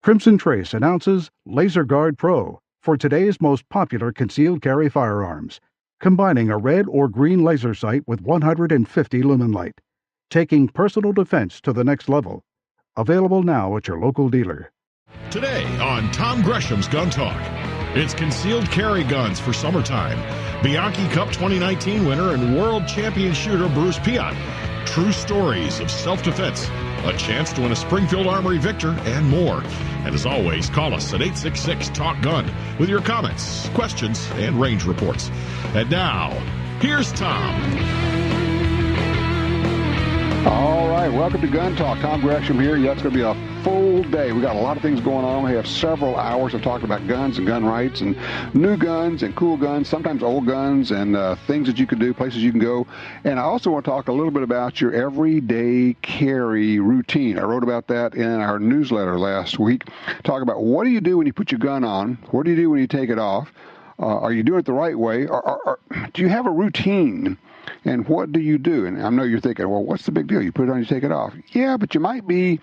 Crimson Trace announces Laser Guard Pro for today's most popular concealed carry firearms, combining a red or green laser sight with 150 lumen light, taking personal defense to the next level. Available now at your local dealer. Today on Tom Gresham's Gun Talk, it's concealed carry guns for summertime. Bianchi Cup 2019 winner and world champion shooter Bruce Piot. True stories of self-defense, a chance to win a Springfield Armory Victor, and more. And as always, call us at 866-TALK-GUN with your comments, questions, and range reports. And now, here's Tom. All right, welcome to Gun Talk. Tom Gresham here. Yeah, it's going to be a full day. We got a lot of things going on. We have several hours of talking about guns and gun rights and new guns and cool guns, sometimes old guns, and things that you can do, places you can go. And I also want to talk a little bit about your everyday carry routine. I wrote about that in our newsletter last week. Talk about what do you do when you put your gun on? What do you do when you take it off? Are you doing it the right way? Or do you have a routine? And what do you do? And I know you're thinking, well, what's the big deal? You put it on, you take it off. Yeah, but you might be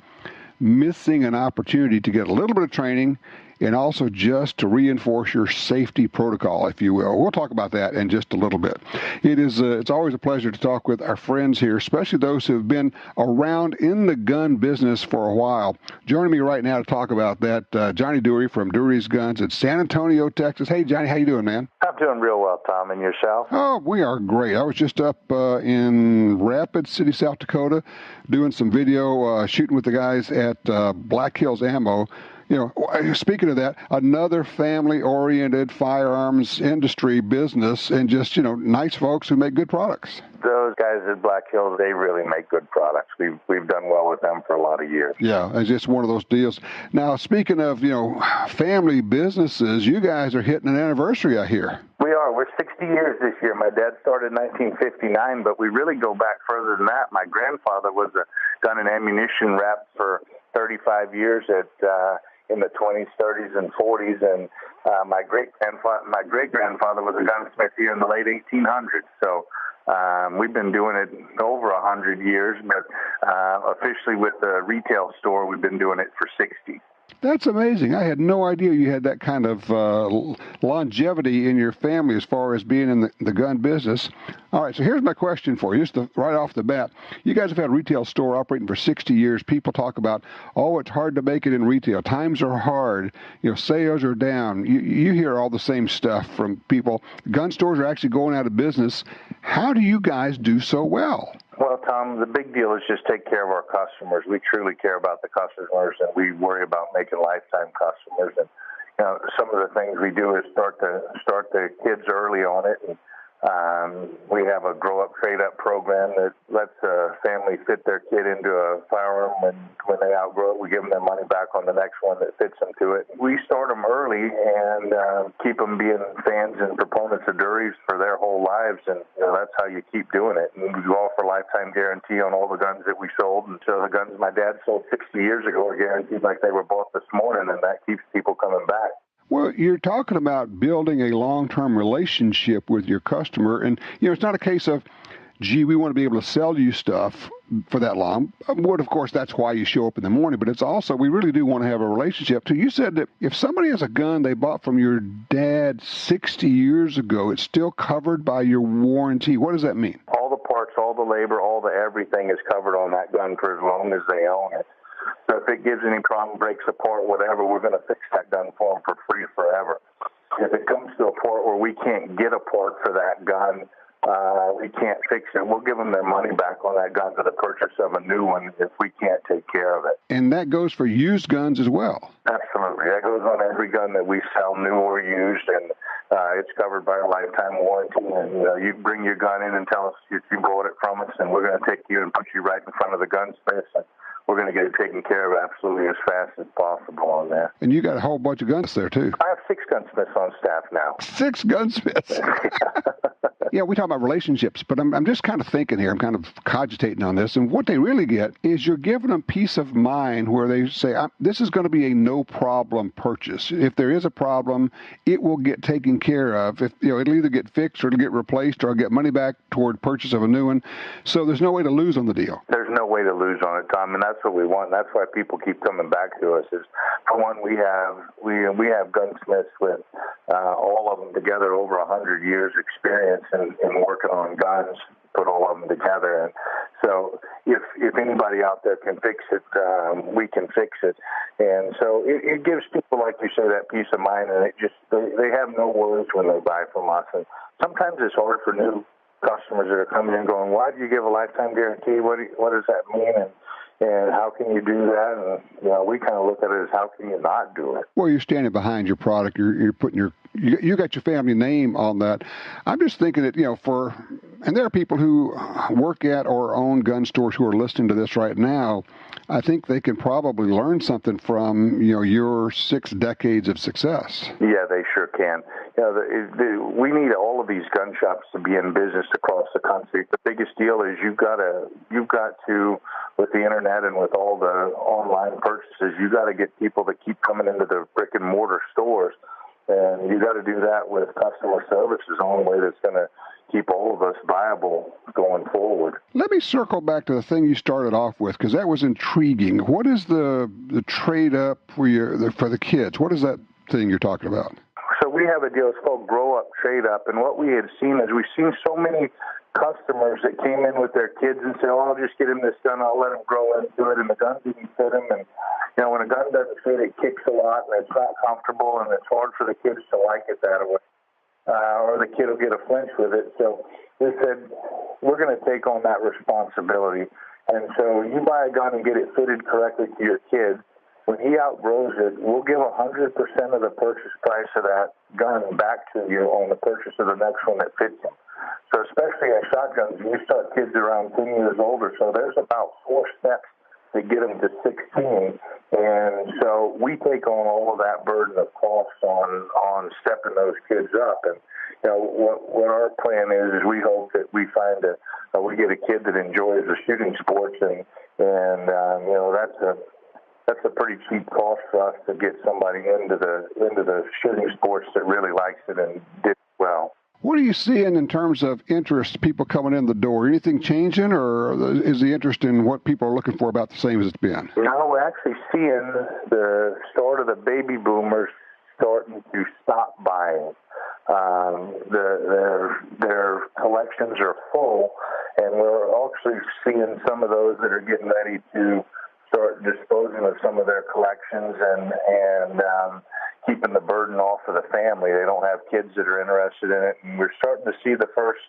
missing an opportunity to get a little bit of training and also just to reinforce your safety protocol, if you will. We'll talk about that in just a little bit. It's always a pleasure to talk with our friends here, especially those who have been around in the gun business for a while. Joining me right now to talk about that, Johnny Dury from Dury's Guns in San Antonio, Texas. Hey, Johnny, how you doing, man? I'm doing real well, Tom. And yourself? Oh, we are great. I was just up in Rapid City, South Dakota, doing some video shooting with the guys at Black Hills Ammo. You know, speaking of that, another family-oriented firearms industry business, and just, you know, nice folks who make good products. Those guys at Black Hills, they really make good products. We've done well with them for a lot of years. Yeah, it's just one of those deals. Now, speaking of, you know, family businesses, you guys are hitting an anniversary, I hear. We are. We're 60 years this year. My dad started in 1959, but we really go back further than that. My grandfather was a gun and ammunition rep for 35 years in the 20s, 30s, and 40s, and my great-grandfather was a gunsmith here in the late 1800s. So we've been doing it over 100 years, but officially with the retail store, we've been doing it for 60. That's amazing. I had no idea you had that kind of longevity in your family as far as being in the gun business. All right, so here's my question for you, just right off the bat. You guys have had a retail store operating for 60 years. People talk about, oh, it's hard to make it in retail. Times are hard. You know, sales are down. You hear all the same stuff from people. Gun stores are actually going out of business. How do you guys do so well? Well, Tom, the big deal is just take care of our customers. We truly care about the customers, and we worry about making lifetime customers. And you know, some of the things we do is start the kids early on it. And we have a grow-up, trade-up program that lets a family fit their kid into a firearm, and when they outgrow it, we give them their money back on the next one that fits them to it. We start them early and keep them being fans and proponents of Dury's for their whole lives, and you know, that's how you keep doing it. And we offer lifetime guarantee on all the guns that we sold, and so the guns my dad sold 60 years ago are guaranteed like they were bought this morning, and that keeps people coming back. Well, you're talking about building a long-term relationship with your customer, and you know it's not a case of, gee, we want to be able to sell you stuff for that long. Well, of course, that's why you show up in the morning, but it's also, we really do want to have a relationship. So you said that if somebody has a gun they bought from your dad 60 years ago, it's still covered by your warranty. What does that mean? All the parts, all the labor, all the everything is covered on that gun for as long as they own it. So if it gives any problem, breaks apart, whatever, we're going to fix that gun for them for free forever. If it comes to a point where we can't get a part for that gun, we can't fix it, we'll give them their money back on that gun for the purchase of a new one if we can't take care of it. And that goes for used guns as well? Absolutely. That goes on every gun that we sell, new or used, and it's covered by a lifetime warranty. And you bring your gun in and tell us if you bought it from us, and we're going to take you and put you right in front of the gunsmith, and we're going to get it taken care of absolutely as fast as possible on that. And you got a whole bunch of guns there, too. I have 6 gunsmiths on staff now. 6 gunsmiths? Yeah, we talk about relationships, but I'm just kind of thinking here. I'm kind of cogitating on this. And what they really get is you're giving them peace of mind where they say, this is going to be a no-problem purchase. If there is a problem, it will get taken care of. If, it'll either get fixed or it'll get replaced or I'll get money back toward purchase of a new one. So there's no way to lose on the deal. There's no way to lose on it, Tom, and that's what we want. That's why people keep coming back to us. Is for one, we have gunsmiths with all of them together over 100 years experience in working on guns. Put all of them together, and so if anybody out there can fix it, we can fix it. And so it gives people, like you say, that peace of mind, and they have no worries when they buy from us. And sometimes it's hard for new customers that are coming in going, why do you give a lifetime guarantee? What does that mean? And how can you do that? And we kind of look at it as how can you not do it? Well, you're standing behind your product. You're putting you got your family name on that. I'm just thinking that and there are people who work at or own gun stores who are listening to this right now. I think they can probably learn something from your 6 decades of success. Yeah, they sure can. We need all of these gun shops to be in business across the country. The biggest deal is you've got to, with the internet and with all the online purchases, you got to get people to keep coming into the brick and mortar stores, and you got to do that with customer service is the only way that's going to keep all of us viable going forward. Let me circle back to the thing you started off with, because that was intriguing. What is the trade up for the kids? What is that thing you're talking about? So we have a deal. It's called Grow Up, Trade Up, and what we had seen is we've seen so many customers that came in with their kids and said, I'll just get him this gun, I'll let him grow into it, and the gun didn't fit him. And when a gun doesn't fit, it kicks a lot, and it's not comfortable, and it's hard for the kids to like it that way. Or the kid will get a flinch with it. So they said, we're going to take on that responsibility. And so you buy a gun and get it fitted correctly to your kid. When he outgrows it, we'll give 100% of the purchase price of that gun back to you on the purchase of the next one that fits him. So especially in shotguns, you start kids around 10 years old or so, there's about 4 steps to get them to 16. And so we take on all of that burden of costs on stepping those kids up. And what our plan is we hope that we find we get a kid that enjoys the shooting sports, and that's a pretty cheap cost for us to get somebody into the shooting sports that really likes it and did well. What are you seeing in terms of interest, people coming in the door? Anything changing, or is the interest in what people are looking for about the same as it's been? No, we're actually seeing the start of the baby boomers starting to stop buying. Their collections are full, and we're actually seeing some of those that are getting ready to start disposing of some of their collections and keeping the burden off of the family. They don't have kids that are interested in it, and we're starting to see the first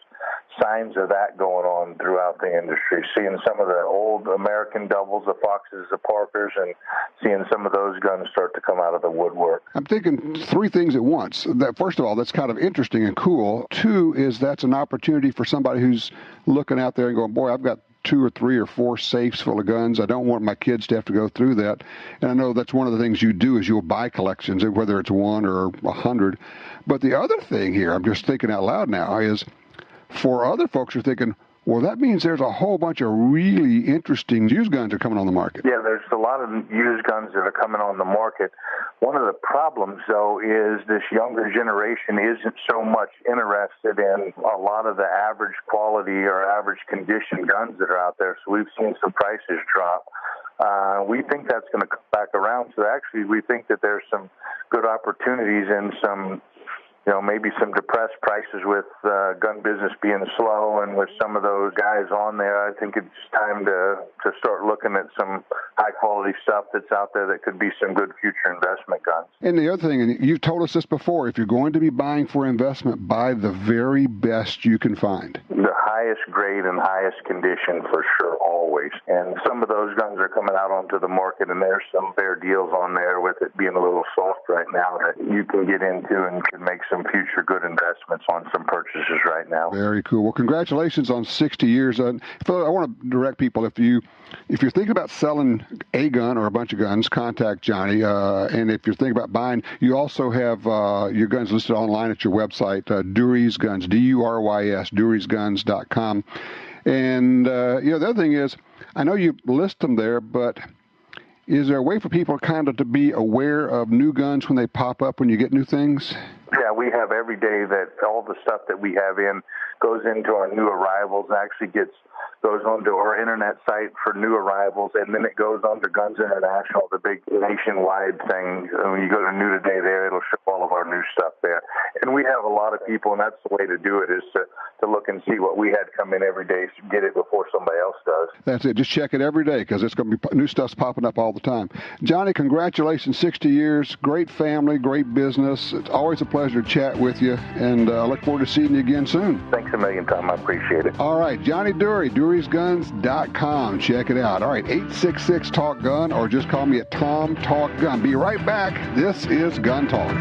signs of that going on throughout the industry, seeing some of the old American doubles, the Foxes, the Parkers, and seeing some of those guns start to come out of the woodwork. I'm thinking 3 things at once. First of all, that's kind of interesting and cool. 2 is that's an opportunity for somebody who's looking out there and going, boy, I've got 2 or 3 or 4 safes full of guns. I don't want my kids to have to go through that. And I know that's one of the things you do is you'll buy collections, whether it's 1 or 100. But the other thing here, I'm just thinking out loud now, is for other folks who are thinking, well, that means there's a whole bunch of really interesting used guns are coming on the market. Yeah, there's a lot of used guns that are coming on the market. One of the problems, though, is this younger generation isn't so much interested in a lot of the average quality or average condition guns that are out there. So we've seen some prices drop. We think that's going to come back around. So actually, we think that there's some good opportunities in some, maybe some depressed prices with gun business being slow, and with some of those guys on there, I think it's time to start looking at some high-quality stuff that's out there that could be some good future investment guns. And the other thing, and you've told us this before, if you're going to be buying for investment, buy the very best you can find. The highest grade and highest condition for sure, always. And some of those guns are coming out onto the market, and there's some fair deals on there with it being a little soft right now that you can get into and can make some future good investments on some purchases right now. Very cool. Well, congratulations on 60 years. I want to direct people, if you're thinking about selling a gun or a bunch of guns, contact Johnny. And if you're thinking about buying, you also have your guns listed online at your website, Dury's Guns, Durys, durysguns.com. And, the other thing is, I know you list them there, but is there a way for people kind of to be aware of new guns when they pop up, when you get new things? Yeah, we have every day that all the stuff that we have in goes into our new arrivals, actually goes onto our internet site for new arrivals, and then it goes on to Guns International, the big nationwide thing. When you go to New Today there, it'll show all of our new stuff there. And we have a lot of people, and that's the way to do it, is to look and see what we had come in every day, so get it before somebody else does. That's it. Just check it every day, because it's going to be new stuff's popping up all the time. Johnny, congratulations, 60 years, great family, great business. It's always a pleasure to chat with you, and I look forward to seeing you again soon. Thanks a million, Tom. I appreciate it. All right, Johnny Dury, durysguns.com. Check it out. All right, 866-TALK-GUN, or just call me at Tom Talk Gun. Be right back. This is Gun Talk.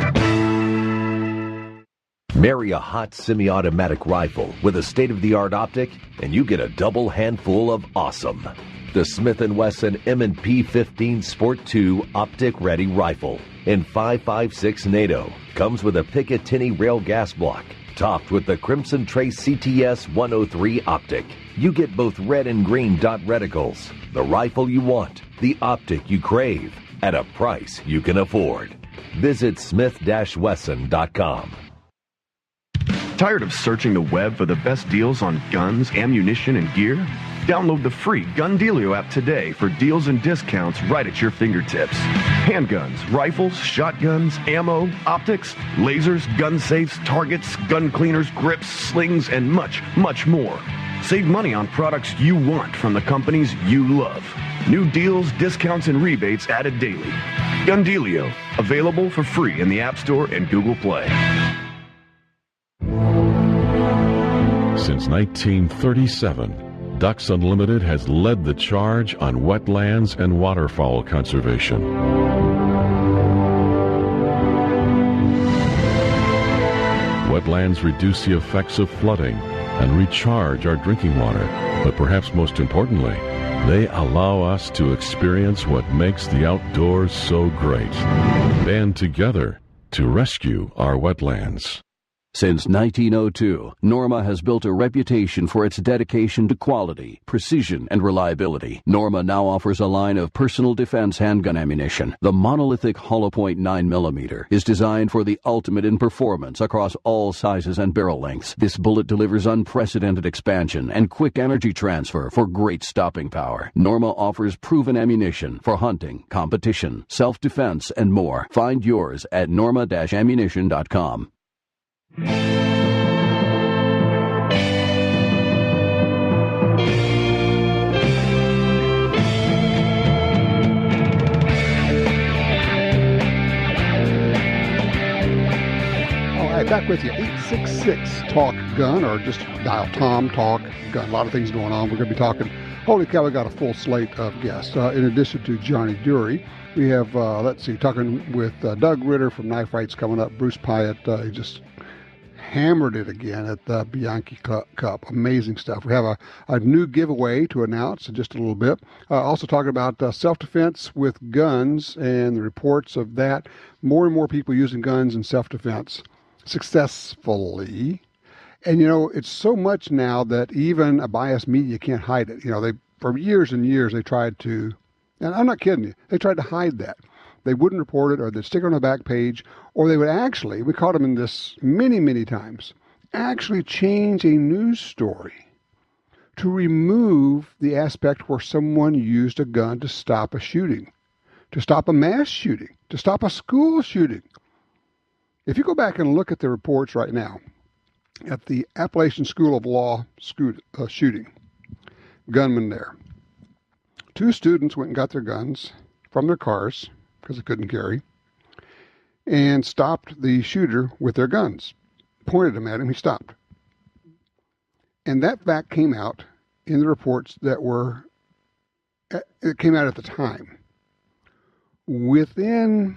Marry a hot semi-automatic rifle with a state-of-the-art optic, and you get a double handful of awesome. The Smith & Wesson M&P 15 Sport 2 optic-ready rifle in 5.56 Nato comes with a Picatinny rail gas block, topped with the Crimson Trace CTS 103 optic. You get both red and green dot reticles, the rifle you want, the optic you crave, at a price you can afford. Visit smith-wesson.com. Tired of searching the web for the best deals on guns, ammunition, and gear? Download the free Gun Dealio app today for deals and discounts right at your fingertips. Handguns, rifles, shotguns, ammo, optics, lasers, gun safes, targets, gun cleaners, grips, slings, and much, much more. Save money on products you want from the companies you love. New deals, discounts, and rebates added daily. Gun Dealio, available for free in the App Store and Google Play. Since 1937, Ducks Unlimited has led the charge on wetlands and waterfowl conservation. Wetlands reduce the effects of flooding and recharge our drinking water, but perhaps most importantly, they allow us to experience what makes the outdoors so great. Band together to rescue our wetlands. Since 1902, Norma has built a reputation for its dedication to quality, precision, and reliability. Norma now offers a line of personal defense handgun ammunition. The monolithic hollow point 9mm is designed for the ultimate in performance across all sizes and barrel lengths. This bullet delivers unprecedented expansion and quick energy transfer for great stopping power. Norma offers proven ammunition for hunting, competition, self-defense, and more. Find yours at norma-ammunition.com. All right, back with you. 866-TALK-GUN, or just dial Tom Talk Gun. A lot of things going on. We're going to be talking. Holy cow, we got a full slate of guests. In addition to Johnny Dury, we have, talking with Doug Ritter from Knife Rights coming up. Bruce Pyatt, he just hammered it again at the Bianchi Cup. Amazing stuff. We have a new giveaway to announce in just a little bit. Also talking about self-defense with guns and the reports of that. More and more people using guns in self-defense successfully. And, it's so much now that even a biased media can't hide it. For years and years, they tried to, and I'm not kidding you, they tried to hide that. They wouldn't report it, or they'd stick it on the back page, or they would actually, we caught them in this many, many times, actually change a news story to remove the aspect where someone used a gun to stop a shooting, to stop a mass shooting, to stop a school shooting. If you go back and look at the reports right now, at the Appalachian School of Law shooting, gunman there. 2 students went and got their guns from their cars, because they couldn't carry, and stopped the shooter with their guns. Pointed them at him, he stopped. And that fact came out in the reports it came out at the time. Within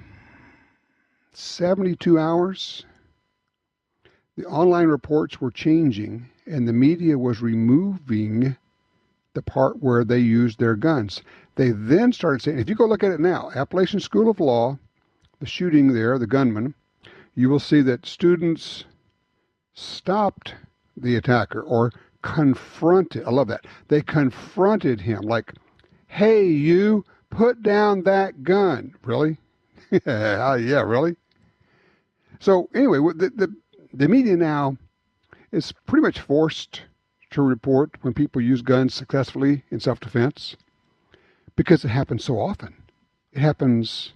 72 hours, the online reports were changing, and the media was removing the part where they used their guns. They then started saying, if you go look at it now, Appalachian School of Law, the shooting there, the gunman, you will see that students stopped the attacker or confronted. I love that. They confronted him like, hey, you, put down that gun. Really? Yeah, really? So anyway, the media now is pretty much forced to report when people use guns successfully in self-defense because it happens so often. It happens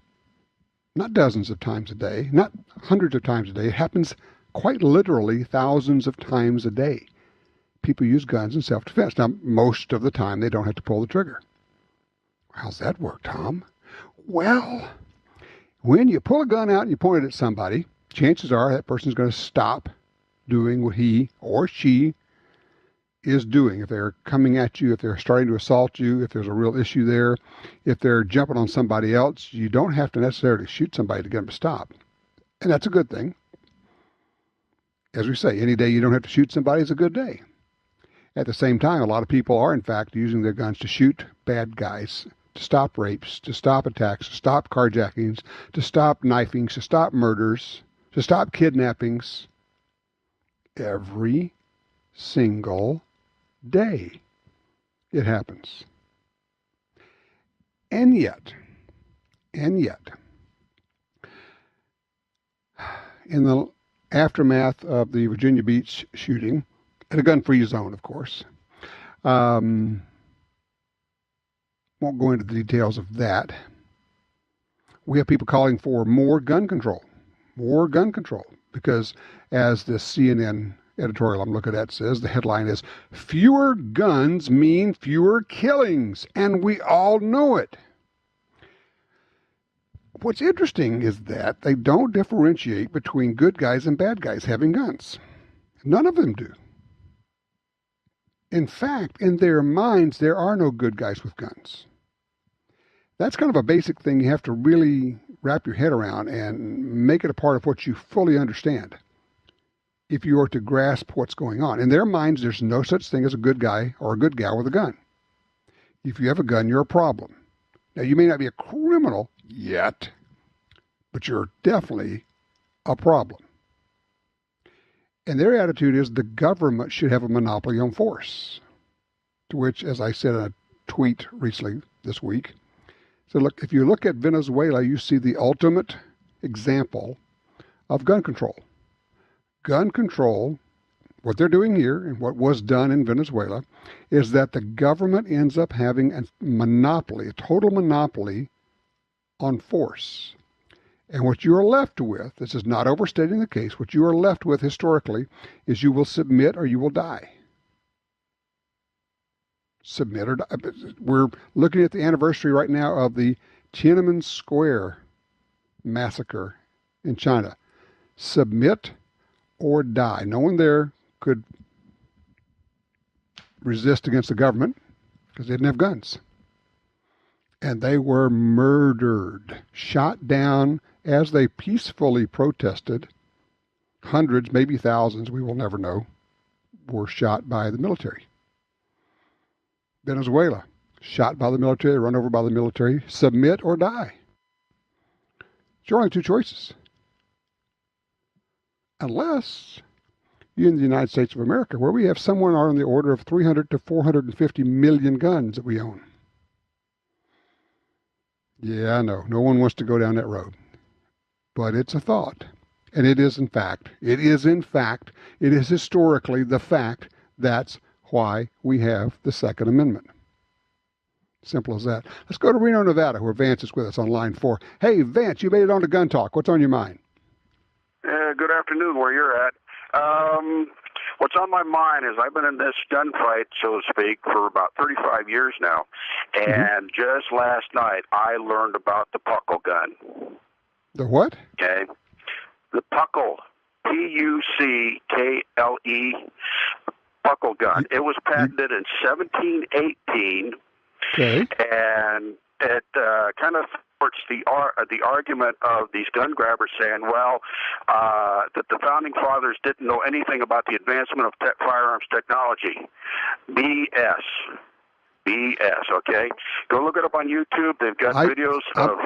not dozens of times a day, not hundreds of times a day. It happens quite literally thousands of times a day. People use guns in self-defense. Now, most of the time, they don't have to pull the trigger. How's that work, Tom? Well, when you pull a gun out and you point it at somebody, chances are that person's going to stop doing what he or she is doing. If they're coming at you, if they're starting to assault you, if there's a real issue there, if they're jumping on somebody else, you don't have to necessarily shoot somebody to get them to stop. And that's a good thing. As we say, any day you don't have to shoot somebody is a good day. At the same time, a lot of people are, in fact, using their guns to shoot bad guys, to stop rapes, to stop attacks, to stop carjackings, to stop knifings, to stop murders, to stop kidnappings. Every single day it happens. And yet, in the aftermath of the Virginia Beach shooting, at a gun-free zone, of course, won't go into the details of that. We have people calling for more gun control, because as the CNN editorial I'm looking at says, the headline is, fewer guns mean fewer killings, and we all know it. What's interesting is that they don't differentiate between good guys and bad guys having guns. None of them do. In fact, in their minds, there are no good guys with guns. That's kind of a basic thing you have to really wrap your head around and make it a part of what you fully understand if you are to grasp what's going on. In their minds, there's no such thing as a good guy or a good gal with a gun. If you have a gun, you're a problem. Now, you may not be a criminal yet, but you're definitely a problem. And their attitude is the government should have a monopoly on force. To which, as I said in a tweet recently this week, so look, if you look at Venezuela, you see the ultimate example of gun control. Gun control, what they're doing here and what was done in Venezuela, is that the government ends up having a monopoly, a total monopoly on force. And what you are left with, this is not overstating the case, what you are left with historically is you will submit or you will die. Submit or die. We're looking at the anniversary right now of the Tiananmen Square massacre in China. Submit or die. No one there could resist against the government because they didn't have guns. And they were murdered, shot down as they peacefully protested. Hundreds, maybe thousands, we will never know, were shot by the military. Venezuela, shot by the military, run over by the military, submit or die. It's your only two choices. Unless you're in the United States of America, where we have somewhere on the order of 300 to 450 million guns that we own. Yeah, I know. No one wants to go down that road. But it's a thought. And it is historically the fact that's why we have the Second Amendment. Simple as that. Let's go to Reno, Nevada, where Vance is with us on line 4. Hey, Vance, you made it on to Gun Talk. What's on your mind? Good afternoon, where you're at. What's on my mind is I've been in this gunfight, so to speak, for about 35 years now. And just last night, I learned about the puckle gun. The what? Okay. The puckle, Puckle. buckle gun. It was patented in 1718. Okay. And it kind of supports the argument of these gun grabbers saying, well, that the founding fathers didn't know anything about the advancement of firearms technology. BS, okay? Go look it up on YouTube. They've got videos of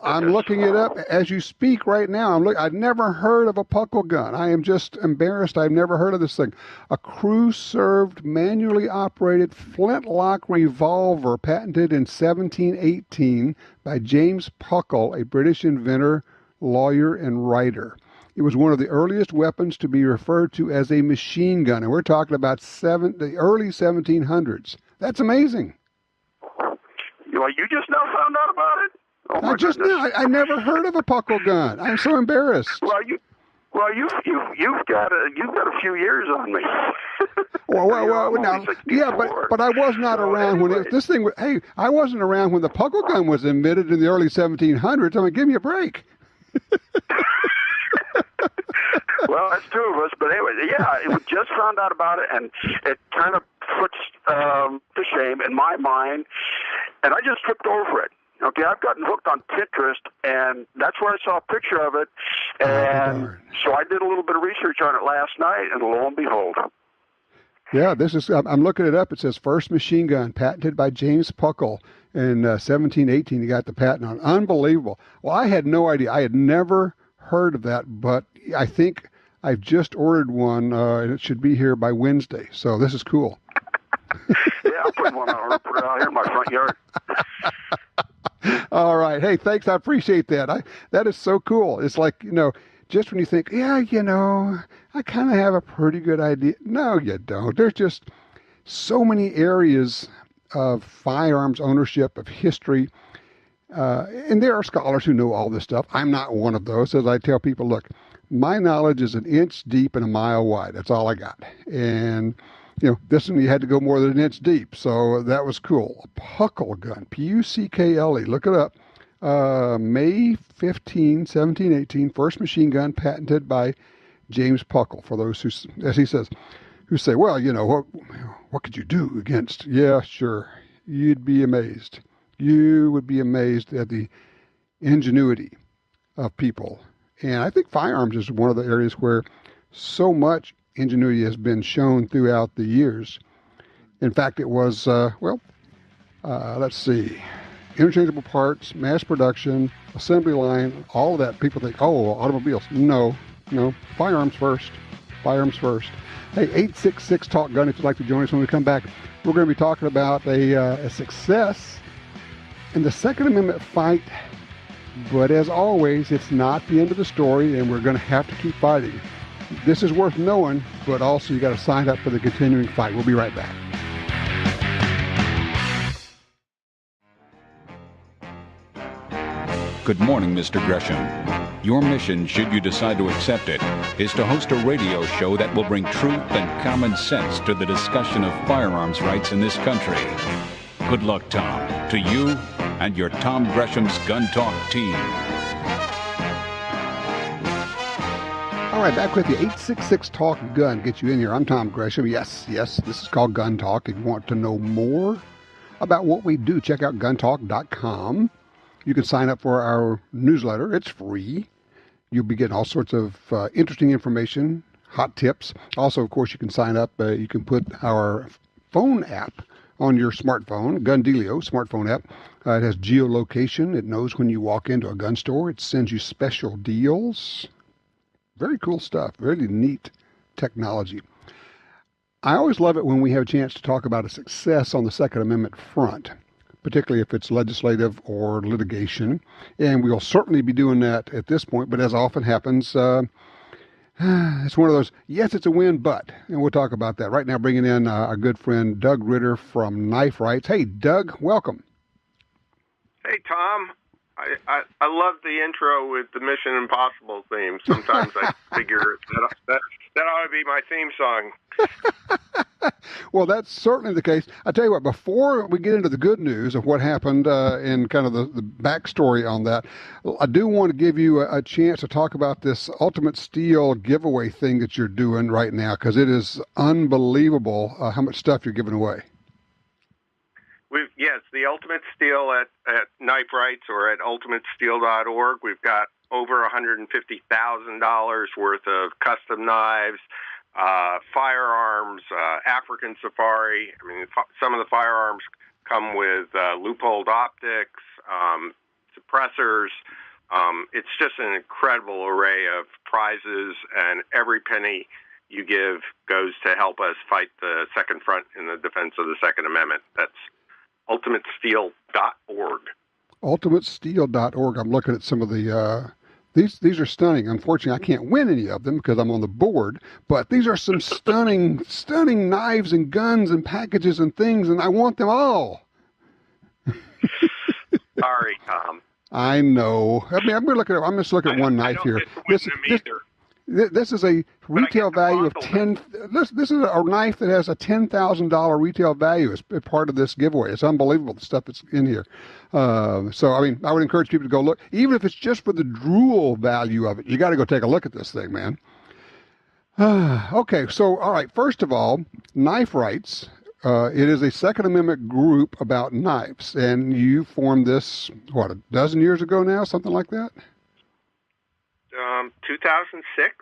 I'm looking it up as you speak right now. I've never heard of a buckle gun. I am just embarrassed. I've never heard of this thing. A crew-served, manually operated flintlock revolver patented in 1718 by James Puckle, a British inventor, lawyer, and writer. It was one of the earliest weapons to be referred to as a machine gun, and we're talking about the early 1700s. That's amazing. Well, you just now found out about it? Oh my goodness. I never heard of a buckle gun. I'm so embarrassed. You've got a few years on me. But I was not around when this thing. I wasn't around when the buckle gun was invented in the early 1700s. I mean, give me a break. Well, that's two of us, but anyway, we just found out about it, and it kind of puts to shame in my mind, and I just tripped over it. Okay, I've gotten hooked on Pinterest, and that's where I saw a picture of it, and so I did a little bit of research on it last night, and lo and behold. Yeah, I'm looking it up. It says first machine gun patented by James Puckle in 1718. He got the patent on. Unbelievable. Well, I had no idea. I had never heard of that, but I think I've just ordered one, and it should be here by Wednesday. So this is cool. Yeah, I'll put one on. I'll put it out here in my front yard. All right. Hey, thanks. I appreciate that. That is so cool. It's like, just when you think, I kind of have a pretty good idea. No, you don't. There's just so many areas of firearms ownership, of history. And there are scholars who know all this stuff. I'm not one of those. As I tell people, look, my knowledge is an inch deep and a mile wide. That's all I got. And, this one you had to go more than an inch deep. So that was cool. A Puckle gun, Puckle. Look it up. May 15, 1718, first machine gun patented by James Puckle. For those who, as he says, who say, well, what could you do against? Yeah, sure. You'd be amazed. You would be amazed at the ingenuity of people. And I think firearms is one of the areas where so much ingenuity has been shown throughout the years. In fact, it was, let's see, interchangeable parts, mass production, assembly line, all of that. People think, automobiles. No, firearms first. Firearms first. Hey, 866-TALK-GUN if you'd like to join us when we come back. We're going to be talking about a success in the Second Amendment fight. But as always, it's not the end of the story, and we're going to have to keep fighting. This is worth knowing, but also you got to sign up for the continuing fight. We'll be right back. Good morning, Mr. Gresham. Your mission, should you decide to accept it, is to host a radio show that will bring truth and common sense to the discussion of firearms rights in this country. Good luck, Tom, to you and your Tom Gresham's Gun Talk team. All right, back with you. 866-TALK-GUN. Get you in here. I'm Tom Gresham. Yes, this is called Gun Talk. If you want to know more about what we do, check out guntalk.com. You can sign up for our newsletter. It's free. You'll be getting all sorts of interesting information, hot tips. Also, of course, you can sign up. You can put our phone app on your smartphone, Gun Dealio smartphone app. It has geolocation. It knows when you walk into a gun store. It sends you special deals. Very cool stuff. Really neat technology. I always love it when we have a chance to talk about a success on the Second Amendment front, particularly if it's legislative or litigation. And we'll certainly be doing that at this point, but as often happens, it's one of those, yes, it's a win, but, and we'll talk about that. Right now, bringing in our good friend Doug Ritter from Knife Rights. Hey, Doug, welcome. Hey, Tom. I love the intro with the Mission Impossible theme. Sometimes I figure that ought to be my theme song. Well, that's certainly the case. I tell you what, before we get into the good news of what happened and kind of the backstory on that, I do want to give you a chance to talk about this Ultimate Steel giveaway thing that you're doing right now, because it is unbelievable how much stuff you're giving away. Yes, the Ultimate Steel at Knife Rights or at ultimatesteel.org. We've got over $150,000 worth of custom knives, firearms, African Safari. I mean, some of the firearms come with loopholed optics, suppressors. It's just an incredible array of prizes, and every penny you give goes to help us fight the Second Front in the defense of the Second Amendment. That's ultimatesteel.org. Ultimatesteel.org. I'm looking at some of the these are stunning. Unfortunately, I can't win any of them because I'm on the board, but these are some stunning knives and guns and packages and things, and I want them all. Sorry, Tom. I know. I mean, I'm just looking at one knife here. This is a retail value of This is a knife that has a $10,000 retail value as part of this giveaway. It's unbelievable the stuff that's in here. So I mean, I would encourage people to go look, even if it's just for the drool value of it. You got to go take a look at this thing, man. Okay, so all right. First of all, Knife Rights. It is a Second Amendment group about knives, and you formed this a dozen years ago now, something like that. 2006.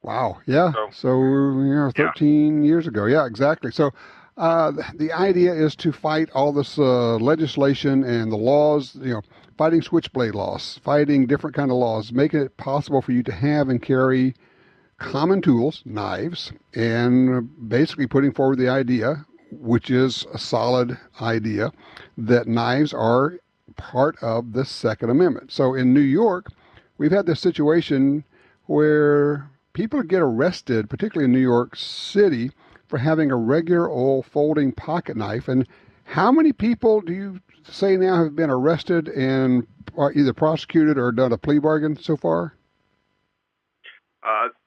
Wow. Yeah. So 13 years ago. Yeah, exactly. So the idea is to fight all this legislation and the laws, fighting switchblade laws, fighting different kind of laws, making it possible for you to have and carry common tools, knives, and basically putting forward the idea, which is a solid idea, that knives are part of the Second Amendment. So in New York, we've had this situation where people get arrested, particularly in New York City, for having a regular old folding pocket knife. And how many people do you say now have been arrested and are either prosecuted or done a plea bargain so far?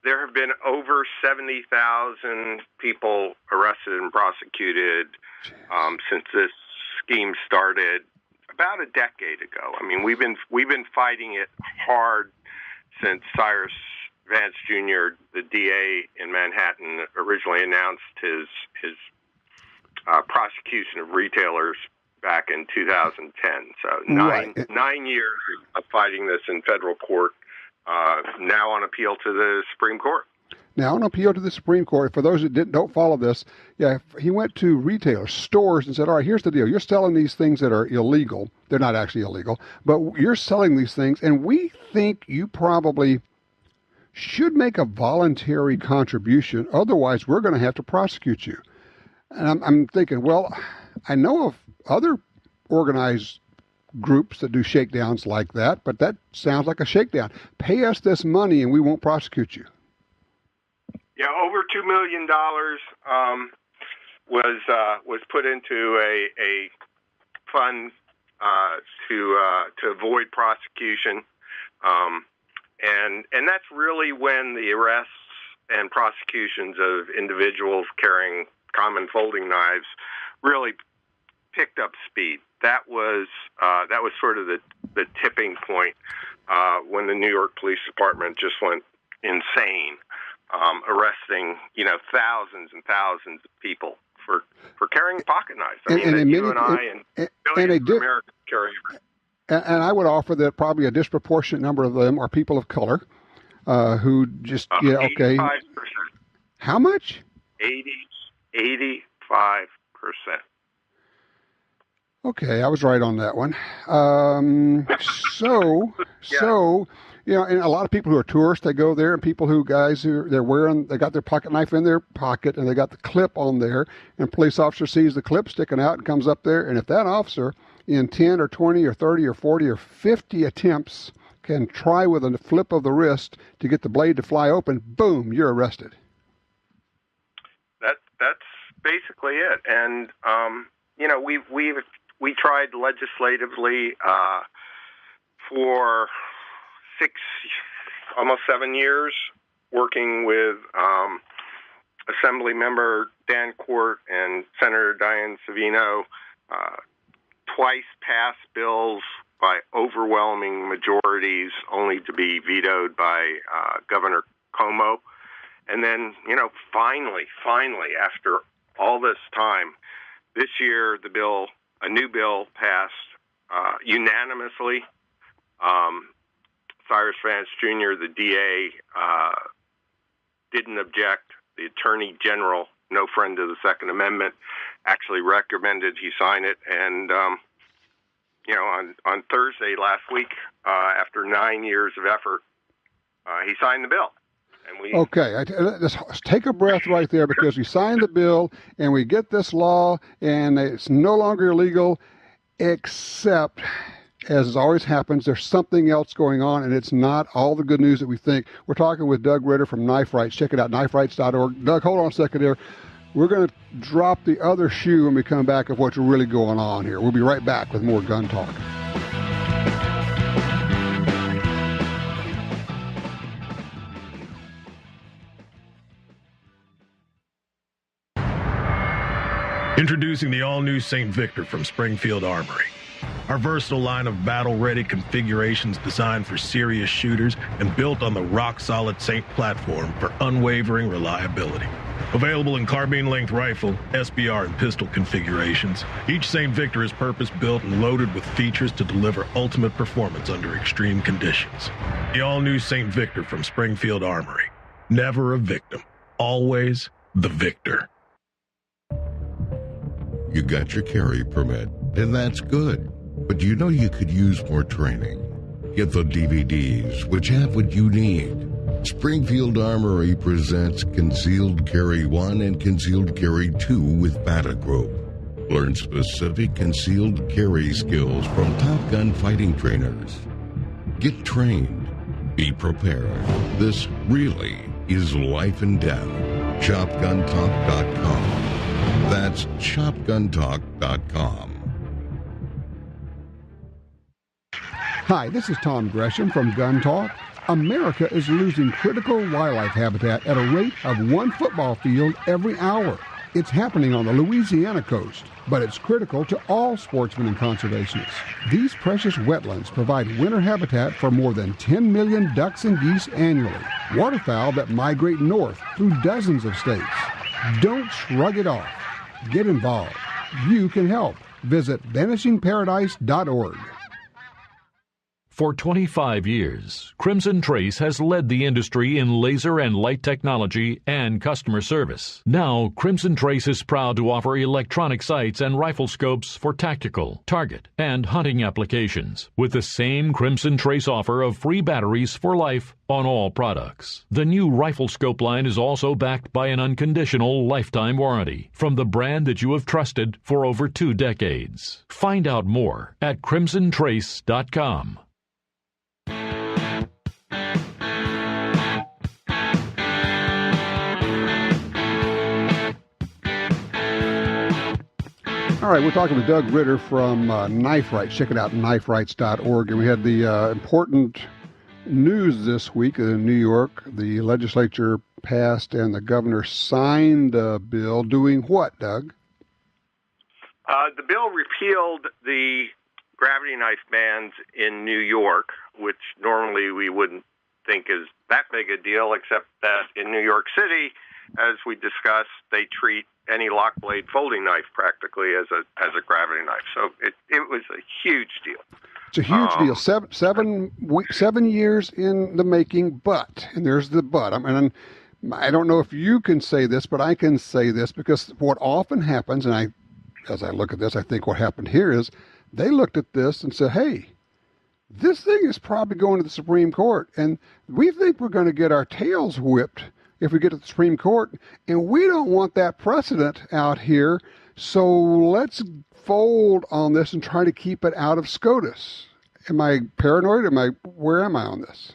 There have been over 70,000 people arrested and prosecuted since this scheme started about a decade ago. I mean, we've been fighting it hard since Cyrus Vance Jr., the DA in Manhattan, originally announced his prosecution of retailers back in 2010. So nine years of fighting this in federal court, now on appeal to the Supreme Court. Now, on appeal to the Supreme Court, for those that don't follow this, he went to retailers, stores, and said, all right, here's the deal. You're selling these things that are illegal. They're not actually illegal, but you're selling these things, and we think you probably should make a voluntary contribution. Otherwise, we're going to have to prosecute you. And I'm thinking, well, I know of other organized groups that do shakedowns like that, but that sounds like a shakedown. Pay us this money and we won't prosecute you. Yeah, over $2 million was put into a fund to avoid prosecution, and that's really when the arrests and prosecutions of individuals carrying common folding knives really picked up speed. That was sort of the tipping point when the New York Police Department just went insane, arresting thousands and thousands of people for carrying pocket knives. I mean, you and I and millions of Americans carry. And I would offer that probably a disproportionate number of them are people of color who just 85%. How much? 85%. Okay, I was right on that one. And a lot of people who are tourists, they go there, and people they got their pocket knife in their pocket, and they got the clip on there, and police officer sees the clip sticking out and comes up there, and if that officer in 10 or 20 or 30 or 40 or 50 attempts can try with a flip of the wrist to get the blade to fly open, boom, you're arrested. That's basically it. And, we tried legislatively for almost 7 years, working with Assemblymember Dan Court and Senator Diane Savino twice passed bills by overwhelming majorities, only to be vetoed by Governor Cuomo. And then, finally, after all this time, this year a new bill passed unanimously. Cyrus Vance Jr., the DA, didn't object. The Attorney General, no friend of the Second Amendment, actually recommended he sign it. And, on Thursday last week, after 9 years of effort, he signed the bill. And okay, let's take a breath right there, because we signed the bill and we get this law and it's no longer illegal, except, as always happens, there's something else going on, and it's not all the good news that we think. We're talking with Doug Ritter from Knife Rights. Check it out, kniferights.org. Doug, hold on a second here. We're going to drop the other shoe when we come back of what's really going on here. We'll be right back with more Gun Talk. Introducing the all-new St. Victor from Springfield Armory. Our versatile line of battle-ready configurations designed for serious shooters and built on the rock-solid St. platform for unwavering reliability. Available in carbine-length rifle, SBR, and pistol configurations, each St. Victor is purpose-built and loaded with features to deliver ultimate performance under extreme conditions. The all-new St. Victor from Springfield Armory. Never a victim. Always the victor. You got your carry permit, and that's good. But you know you could use more training. Get the DVDs, which have what you need. Springfield Armory presents Concealed Carry 1 and Concealed Carry 2 with Bata Group. Learn specific concealed carry skills from Top Gun fighting trainers. Get trained. Be prepared. This really is life and death. ShopGunTalk.com. That's ShopGunTalk.com. Hi, this is Tom Gresham from Gun Talk. America is losing critical wildlife habitat at a rate of 1 football field every hour. It's happening on the Louisiana coast, but it's critical to all sportsmen and conservationists. These precious wetlands provide winter habitat for more than 10 million ducks and geese annually, waterfowl that migrate north through dozens of states. Don't shrug it off. Get involved. You can help. Visit vanishingparadise.org. For 25 years, Crimson Trace has led the industry in laser and light technology and customer service. Now, Crimson Trace is proud to offer electronic sights and rifle scopes for tactical, target, and hunting applications, with the same Crimson Trace offer of free batteries for life on all products. The new rifle scope line is also backed by an unconditional lifetime warranty from the brand that you have trusted for over 2 decades. Find out more at crimsontrace.com. All right, we're talking with Doug Ritter from Knife Rights. Check it out, kniferights.org. And we had the important news this week in New York. The legislature passed and the governor signed a bill doing what, Doug? The bill repealed the gravity knife bans in New York, which normally we wouldn't think is that big a deal, except that in New York City, as we discussed, they treat any lock blade folding knife practically as a gravity knife. So it was a huge deal. It's a huge deal. 7 years in the making, but, and there's the but. I don't know if you can say this, but I can say this, because what often happens, and as I look at this, I think what happened here is they looked at this and said, hey, this thing is probably going to the Supreme Court, and we think we're going to get our tails whipped if we get to the Supreme Court, and we don't want that precedent out here, so let's fold on this and try to keep it out of SCOTUS. Am I paranoid? Where am I on this?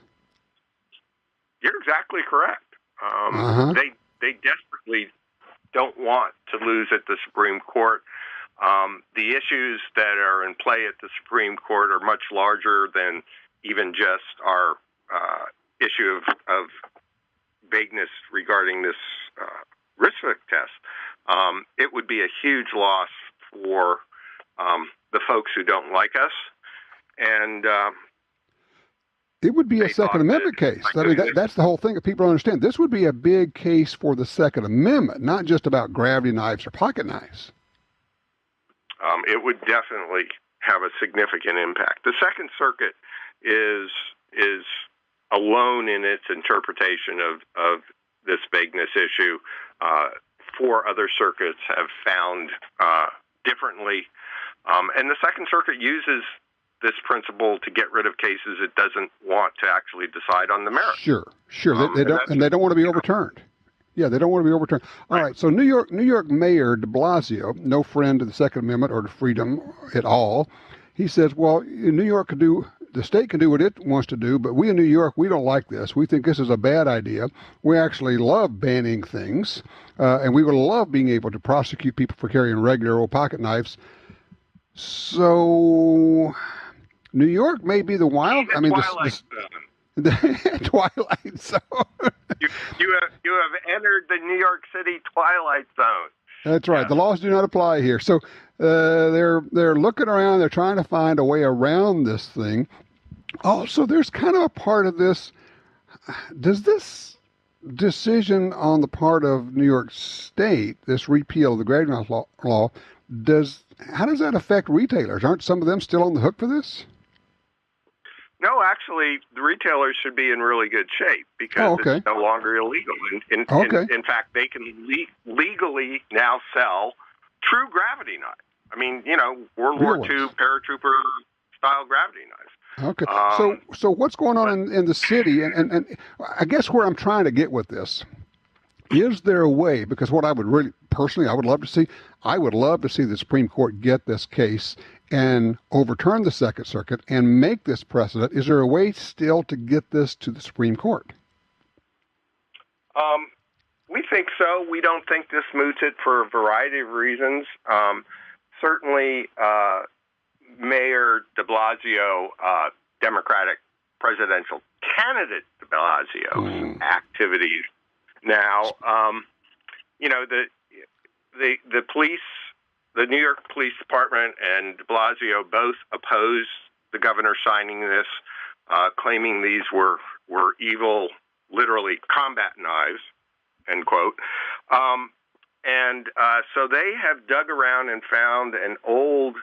You're exactly correct. They desperately don't want to lose at the Supreme Court. The issues that are in play at the Supreme Court are much larger than even just our issue of vagueness regarding this risk test. It would be a huge loss for the folks who don't like us, and it would be a Second Amendment case. I mean, that's the whole thing that people don't understand. This would be a big case for the Second Amendment, not just about gravity knives or pocket knives. It would definitely have a significant impact. The Second Circuit is alone in its interpretation of this vagueness issue. 4 other circuits have found differently, and the Second Circuit uses this principle to get rid of cases it doesn't want to actually decide on the merits. Sure. They don't want to be overturned. Yeah, they don't want to be overturned. All right. So New York Mayor de Blasio, no friend of the Second Amendment or to freedom at all, he says, well, New York can do, the state can do what it wants to do, but we in New York, we don't like this. We think this is a bad idea. We actually love banning things, and we would love being able to prosecute people for carrying regular old pocket knives. So New York may be the wild. I mean, the Twilight Zone. You have entered the New York City Twilight Zone. That's right. Yeah. The laws do not apply here. So they're looking around. They're trying to find a way around this thing. Also, there's kind of a part of this. Does this decision on the part of New York State, this repeal of the gravity knife law, how does that affect retailers? Aren't some of them still on the hook for this? No, actually, the retailers should be in really good shape because it's no longer illegal. In fact, they can legally now sell true gravity knives. I mean, World War II paratrooper-style gravity knives. Okay. So what's going on in the city? And I guess where I'm trying to get with this, is there a way, because what I would really, personally, I would love to see the Supreme Court get this case and overturn the Second Circuit and make this precedent. Is there a way still to get this to the Supreme Court? We think so. We don't think this moots it for a variety of reasons. Certainly, Mayor de Blasio, Democratic presidential candidate de Blasio's activities now, the police, the New York Police Department and de Blasio both opposed the governor signing this, claiming these were evil, literally combat knives, end quote. So they have dug around and found an old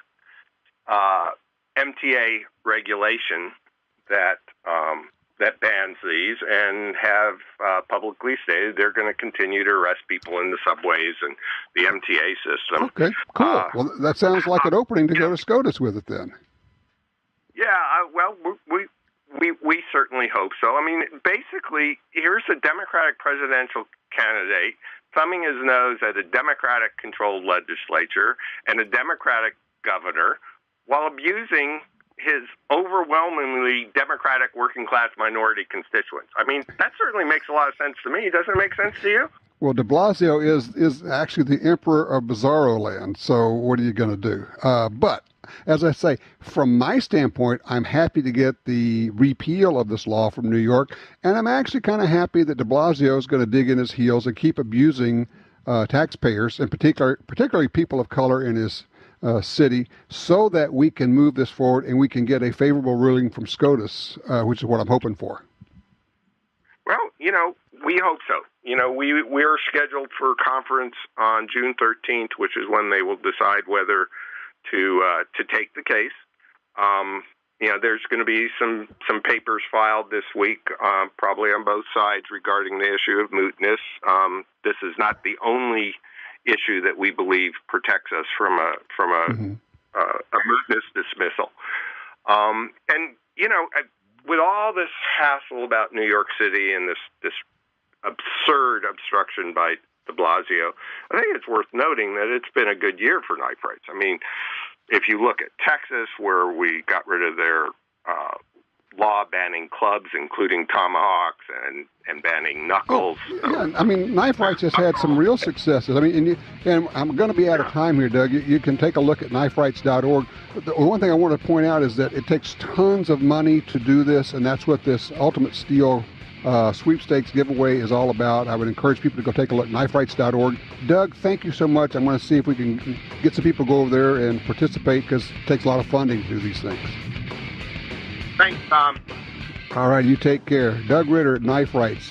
MTA regulation that bans these, and have publicly stated they're going to continue to arrest people in the subways and the MTA system. Okay, cool. Well, that sounds like an opening to go to SCOTUS with it then. Yeah, well, we certainly hope so. I mean, basically, here's a Democratic presidential candidate thumbing his nose at a Democratic-controlled legislature and a Democratic governor while abusing his overwhelmingly Democratic working-class minority constituents. I mean, that certainly makes a lot of sense to me. Doesn't it make sense to you? Well, de Blasio is actually the emperor of Bizarro Land, so what are you going to do? But, as I say, from my standpoint, I'm happy to get the repeal of this law from New York, and I'm actually kind of happy that de Blasio is going to dig in his heels and keep abusing taxpayers, and particularly people of color in his city, so that we can move this forward and we can get a favorable ruling from SCOTUS, which is what I'm hoping for. Well, we hope so. We're scheduled for a conference on June 13th, which is when they will decide whether to take the case. There's going to be some papers filed this week, probably on both sides, regarding the issue of mootness. This is not the only issue that we believe protects us from a mootness dismissal. With all this hassle about New York City and this absurd obstruction by de Blasio, I think it's worth noting that it's been a good year for knife rights. I mean, if you look at Texas, where we got rid of their law banning clubs, including tomahawks, and banning knuckles. Yeah, I mean, Knife Rights has had some real successes. I mean, and I'm going to be out of time here, Doug. You can take a look at kniferights.org. The one thing I want to point out is that it takes tons of money to do this, and that's what this Ultimate Steel sweepstakes giveaway is all about. I would encourage people to go take a look at kniferights.org. Doug, thank you so much. I'm going to see if we can get some people to go over there and participate, because it takes a lot of funding to do these things. Thanks, Tom. All right, you take care. Doug Ritter at Knife Rights.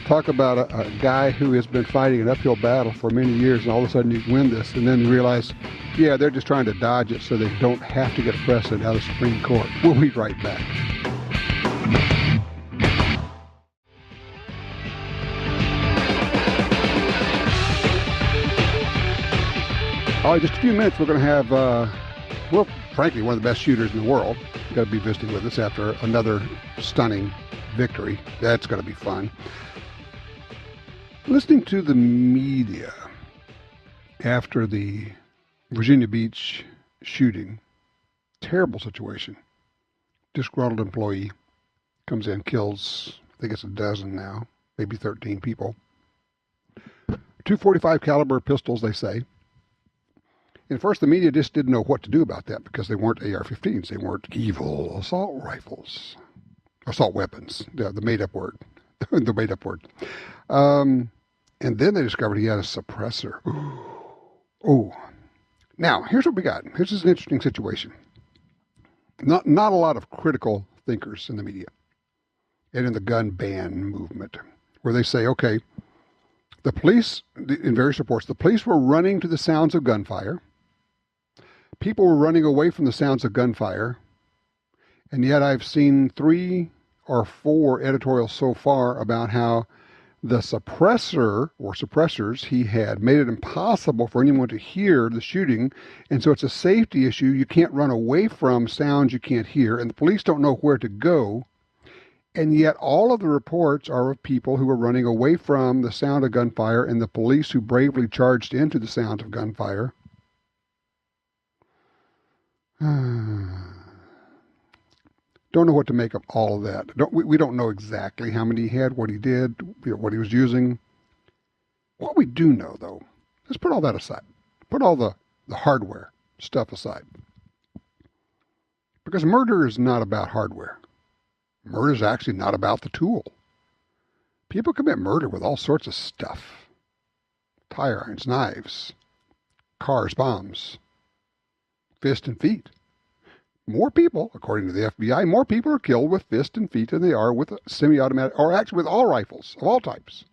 Talk about a guy who has been fighting an uphill battle for many years, and all of a sudden you win this, and then realize, yeah, they're just trying to dodge it so they don't have to get a precedent out of the Supreme Court. We'll be right back. All right, just a few minutes, we're going to have, well, frankly, one of the best shooters in the world. Got to be visiting with us after another stunning victory. That's going to be fun. Listening to the media after the Virginia Beach shooting, terrible situation. Disgruntled employee comes in, kills, I think it's a dozen now, maybe 13 people. 245 caliber pistols, they say. And first, the media just didn't know what to do about that, because they weren't AR-15s. They weren't evil assault rifles. Assault weapons, the made-up word. The made-up word. And then they discovered he had a suppressor. Oh. Now, here's what we got. Here's an interesting situation. Not a lot of critical thinkers in the media and in the gun ban movement, where they say, okay, the police, in various reports, the police were running to the sounds of gunfire. People were running away from the sounds of gunfire, and yet I've seen 3 or 4 editorials so far about how the suppressor or suppressors he had made it impossible for anyone to hear the shooting, and so it's a safety issue. You can't run away from sounds you can't hear, and the police don't know where to go, and yet all of the reports are of people who were running away from the sound of gunfire and the police who bravely charged into the sound of gunfire. Don't know what to make of all of that. We don't know exactly how many he had, what he did, what he was using. What we do know, though, let's put all that aside. Put all the hardware stuff aside. Because murder is not about hardware. Murder is actually not about the tool. People commit murder with all sorts of stuff. Tire irons, knives, cars, bombs, fist and feet. More people, according to the FBI, more people are killed with fist and feet than they are with semi-automatic, or actually with all rifles of all types.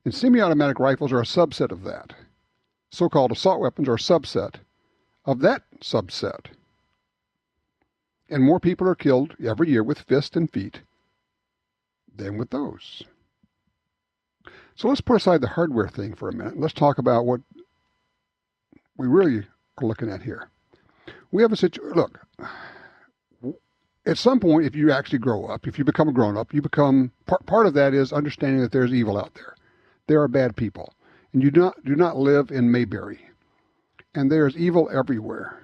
And semi-automatic rifles are a subset of that. So-called assault weapons are a subset of that subset. And more people are killed every year with fist and feet than with those. So let's put aside the hardware thing for a minute. Let's talk about what we really are looking at here. We have a situation. Look, at some point, if you actually grow up, if you become a grown-up, you become part of that is understanding that there's evil out there. There are bad people, and you do not live in Mayberry, and there's evil everywhere.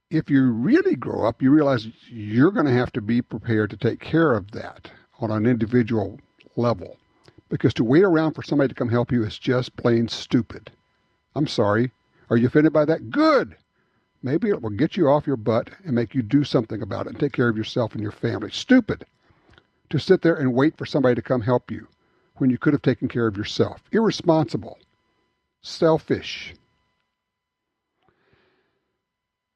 If you really grow up, you realize you're going to have to be prepared to take care of that on an individual level, because to wait around for somebody to come help you is just plain stupid. I'm sorry. Are you offended by that? Good. Maybe it will get you off your butt and make you do something about it and take care of yourself and your family. Stupid to sit there and wait for somebody to come help you when you could have taken care of yourself. Irresponsible. Selfish.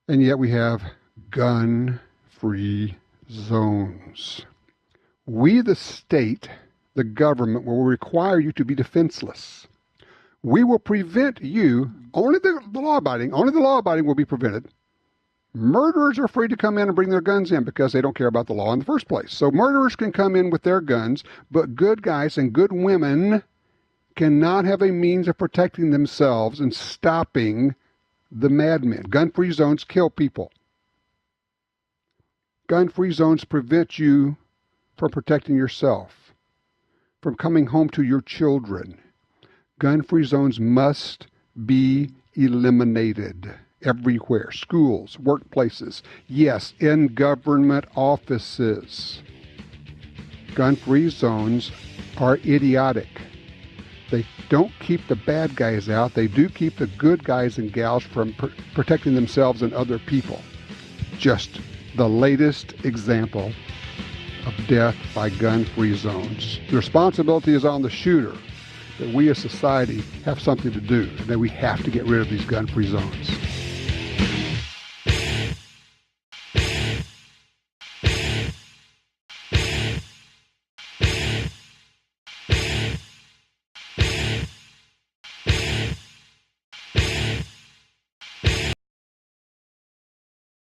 And yet we have gun-free zones. We, the state, the government, will require you to be defenseless. We will prevent you, only the law-abiding will be prevented. Murderers are free to come in and bring their guns in because they don't care about the law in the first place. So murderers can come in with their guns, but good guys and good women cannot have a means of protecting themselves and stopping the madmen. Gun-free zones kill people. Gun-free zones prevent you from protecting yourself, from coming home to your children. Gun-free zones must be eliminated. everywhere. Schools, workplaces, yes, in government offices. Gun-free zones are idiotic. They don't keep the bad guys out. They do keep the good guys and gals from protecting themselves and other people. Just the latest example of death by gun-free zones. The responsibility is on the shooter, that we as society have something to do, and that we have to get rid of these gun-free zones.